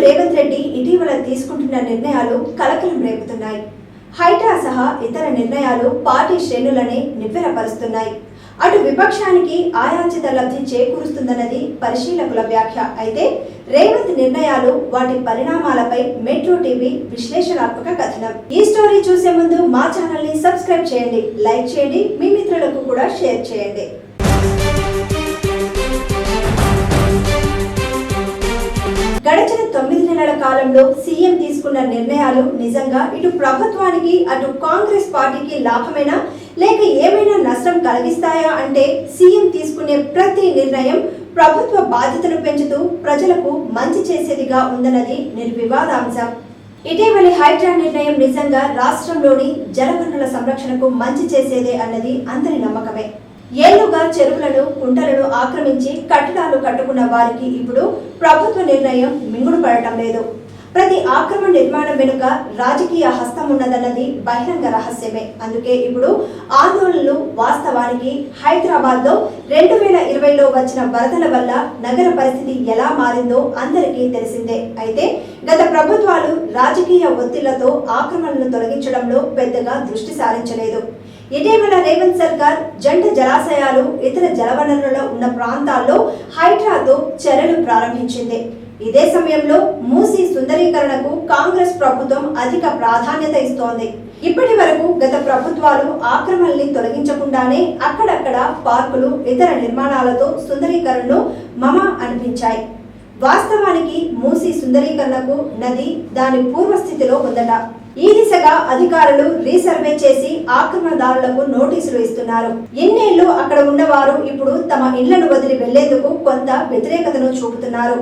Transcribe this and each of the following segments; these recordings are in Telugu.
రేవంత్ రెడ్డి ఇటీవల తీసుకుంటున్న నిర్ణయాలు కలకలం రేపుతున్నాయి. హైడ్రా సహా ఇతర నిర్ణయాలు పార్టీ శ్రేణులనే నివ్వెరపరుస్తున్నాయి. అటు విపక్షానికి ఆయాచిత లబ్ధి చేకూరుస్తుందన్నది పరిశీలకుల వ్యాఖ్య. అయితే రేవంత్ నిర్ణయాలు, వాటి పరిణామాలపై మెట్రో టీవీ విశ్లేషణాత్మక కథనం. ఈ స్టోరీ చూసే ముందు మా ఛానల్ ని సబ్స్క్రైబ్ చేయండి, లైక్ చేయండి, మీ మిత్రులకు కూడా షేర్ చేయండి. గడిచిన 9 నెలల కాలంలో సీఎం తీసుకున్న నిర్ణయాలు నిజంగా ఇటు ప్రభుత్వానికి అటు కాంగ్రెస్ పార్టీకి లాభమేనా లేక ఏమైనా నష్టం కలిగిస్తాయా అంటే సీఎం తీసుకునే ప్రతి నిర్ణయం ప్రభుత్వ బాధ్యతను పెంచుతూ ప్రజలకు మంచి చేసేదిగా ఉందన్నది నిర్వివాదాంశం. ఇటీవలి హైడ్రా నిర్ణయం నిజంగా రాష్ట్రంలోని జలవనరుల సంరక్షణకు మంచి చేసేదే అన్నది అందరి నమ్మకమే. ఏళ్లుగా చెరువులను, కుంటలను ఆక్రమించి కట్టడాలు కట్టుకున్న వారికి ఇప్పుడు ప్రభుత్వ నిర్ణయం మింగుడు పడటం లేదు. ప్రతి ఆక్రమణ నిర్మాణం వెనుక రాజకీయ హస్తం ఉన్నదన్నది బహిరంగ రహస్యమే. అందుకే ఇప్పుడు ఆందోళనలు. వాస్తవానికి హైదరాబాద్లో 2020లో వచ్చిన వరదల వల్ల నగర పరిస్థితి ఎలా మారిందో అందరికీ తెలిసిందే. అయితే గత ప్రభుత్వాలు రాజకీయ ఒత్తిళ్లతో ఆక్రమణలను తొలగించడంలో పెద్దగా దృష్టి సారించలేదు. ఇటీవల రేవంత్ సర్కార్ జంట జలాశయాలు, ఇతర జలవనరులలో ఉన్న ప్రాంతాల్లో హైడ్రాతో చర్యలు ప్రారంభించింది. ఇదే సమయంలో మూసీ సుందరీకరణకు కాంగ్రెస్ ప్రభుత్వం అధిక ప్రాధాన్యత ఇస్తోంది. ఇప్పటి వరకు గత ప్రభుత్వాలు ఆక్రమణల్ని తొలగించకుండానే అక్కడక్కడ పార్కులు, ఇతర నిర్మాణాలతో సుందరీకరణను అనిపించాయి. వాస్తవానికి మూసీ సుందరీకరణకు నది దాని పూర్వస్థితిలో ఉందట. ఈ దిశగా అధికారులు రీసర్వే చేసి ఆక్రమణదారులకు నోటీసులు ఇస్తున్నారు. ఎన్నేళ్లు అక్కడ ఉన్నవారు ఇప్పుడు తమ ఇళ్లను వదిలి వెళ్లేందుకు కొంత వ్యతిరేకతను చూపుతున్నారు.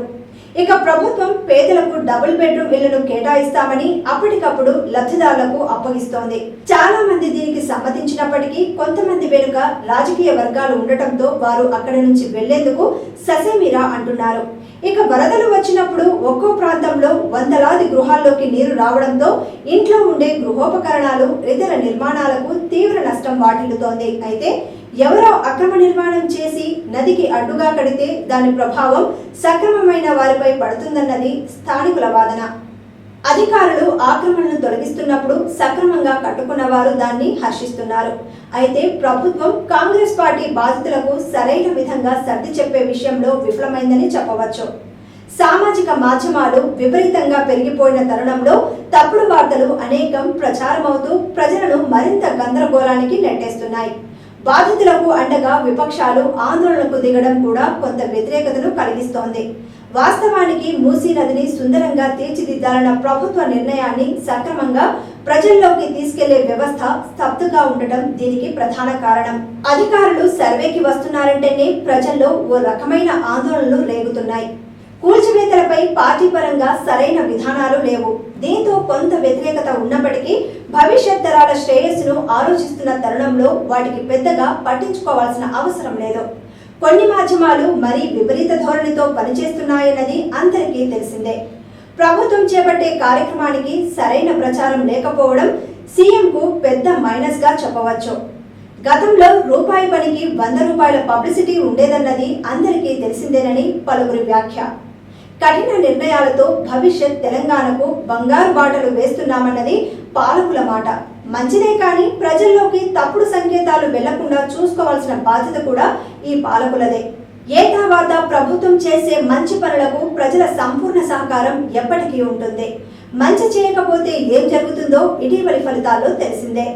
ఇక ప్రభుత్వం పేదలకు డబుల్ బెడ్రూమ్ ఇళ్లను కేటాయిస్తామని అప్పటికప్పుడు లబ్ధిదారులకు అప్పగిస్తోంది. చాలా మంది దీనికి సమ్మతించినప్పటికీ కొంతమంది వెనుక రాజకీయ వర్గాలు ఉండటంతో వారు అక్కడి నుంచి వెళ్లేందుకు ససేమిరా అంటున్నారు. ఇక వరదలు వచ్చినప్పుడు ఒక్కో ప్రాంతంలో వందలాది గృహాల్లోకి నీరు రావడంతో ఇంట్లో ఉండే గృహోపకరణాలు, ఇతర నిర్మాణాలకు తీవ్ర నష్టం వాటిల్లుతోంది. అయితే ఎవరో అక్రమ నిర్మాణం చేసి నదికి అడ్డుగా కడితే దాని ప్రభావం సక్రమమైన వారిపై పడుతుందన్నది స్థానికుల వాదన. అధికారులు ఆక్రమణను తొలగిస్తున్నప్పుడు సక్రమంగా కట్టుకున్న వారు దాన్ని హర్షిస్తున్నారు. అయితే ప్రభుత్వం, కాంగ్రెస్ పార్టీ బాధితులకు సరైన విధంగా సర్ది చెప్పే విషయంలో విఫలమైందని చెప్పవచ్చు. సామాజిక మాధ్యమాలు విపరీతంగా పెరిగిపోయిన తరుణంలో తప్పుడు వార్తలు అనేకం ప్రచారమవుతూ ప్రజలను మరింత గందరగోళానికి నెట్టేస్తున్నాయి. బాధితులకు అండగా విపక్షాలు ఆందోళనకు దిగడం కూడా కొంత వ్యతిరేకతను కలిగిస్తోంది. వాస్తవానికి మూసీ నదిని సుందరంగా తీర్చిదిద్దాలన్న ప్రభుత్వ నిర్ణయాన్ని సక్రమంగా ప్రజల్లోకి తీసుకెళ్లే వ్యవస్థ స్తబ్దుగా ఉండటం దీనికి ప్రధాన కారణం. అధికారులు సర్వేకి వస్తున్నారంటేనే ప్రజల్లో ఓ రకమైన ఆందోళనలు రేగుతున్నాయి. కూల్చివేతలపై పార్టీ పరంగా సరైన విధానాలు లేవు. దీంతో కొంత వ్యతిరేకత ఉన్నప్పటికీ భవిష్యత్ తరాల శ్రేయస్సును ఆలోచిస్తున్న తరుణంలో వాటికి పెద్దగా పట్టించుకోవాల్సిన అవసరం లేదు. కొన్ని మాధ్యమాలు మరీ విపరీత ధోరణితో పనిచేస్తున్నాయన్నది అందరికీ తెలిసిందే. ప్రభుత్వం చేపట్టే కార్యక్రమానికి సరైన ప్రచారం లేకపోవడం సీఎంకు పెద్ద మైనస్ గా చెప్పవచ్చు. గతంలో రూపాయి పనికి 100 రూపాయల పబ్లిసిటీ ఉండేదన్నది అందరికీ తెలిసిందేనని పలువురి వ్యాఖ్య. కఠిన నిర్ణయాలతో భవిష్యత్ తెలంగాణకు బంగారు బాటలు వేస్తున్నామన్నది పాలకుల మాట. మంచిదే కానీ ప్రజల్లోకి తప్పుడు సంకేతాలు వెళ్లకుండా చూసుకోవాల్సిన బాధ్యత కూడా ఈ పాలకులదే. తర్వాత ప్రభుత్వం చేసే మంచి పనులకు ప్రజల సంపూర్ణ సహకారం ఎప్పటికీ ఉంటుంది. మంచి చేయకపోతే ఏం జరుగుతుందో ఇటీవలి ఫలితాల్లో తెలిసిందే.